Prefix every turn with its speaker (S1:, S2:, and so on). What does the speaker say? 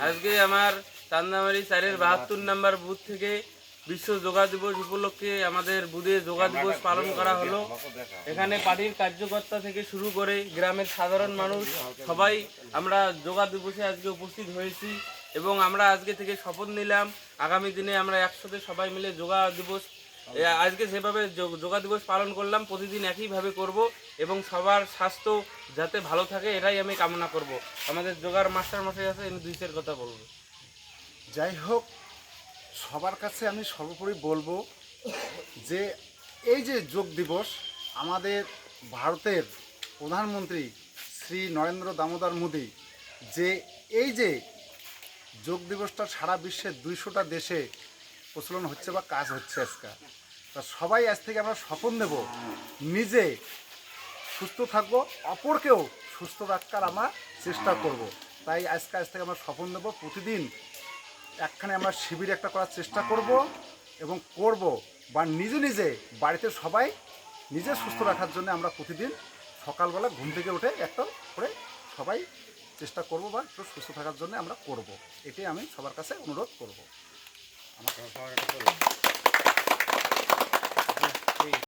S1: আজকে আমার চান্দামারি 4-72 নম্বর বুথ থেকে বিশ্ব যোগা দিবস উপলক্ষে আমাদের বুথে যোগা দিবস পালন করা হলো। এখানে পার্টির কার্যকর্তা থেকে শুরু করে গ্রামের সাধারণ মানুষ সবাই আমরা যোগা দিবসে আজকে উপস্থিত হয়েছি এবং আমরা আজকে থেকে শপথ নিলাম আগামী দিনে আমরা একসাথে সবাই মিলে যোগা দিবস আজকে যেভাবে যোগা দিবস পালন করলাম প্রতিদিন একইভাবে করব এবং সবার স্বাস্থ্য যাতে ভালো থাকে এটাই আমি কামনা করব। আমাদের যোগার মাস্টার মশাই আছে, আমি দুই চার কথা বলবো।
S2: যাই হোক, সবার কাছে আমি সর্বোপরি বলবো যে এই যে যোগ দিবস আমাদের ভারতের প্রধানমন্ত্রী শ্রী নরেন্দ্র দামোদর মোদী যে এই যে যোগ দিবসটা সারা বিশ্বের 200টা দেশে প্রচলন হচ্ছে বা কাজ হচ্ছে আজকে, তা সবাই আজ থেকে আমরা শপথ নেব নিজে সুস্থ থাকবো, অপরকেও সুস্থ রাখার আমরা চেষ্টা করব। তাই আজ থেকে আমরা শপথ নেব প্রতিদিন একখানে আমরা শিবির একটা করার চেষ্টা করব এবং করব বা নিজে নিজে বাড়িতে সবাই নিজে সুস্থ রাখার জন্য আমরা প্রতিদিন সকালবেলা ঘুম থেকে উঠে একটা করে সবাই চেষ্টা করব বা একটু সুস্থ থাকার জন্য আমরা করব। এটাই আমি সবার কাছে অনুরোধ করব। আমার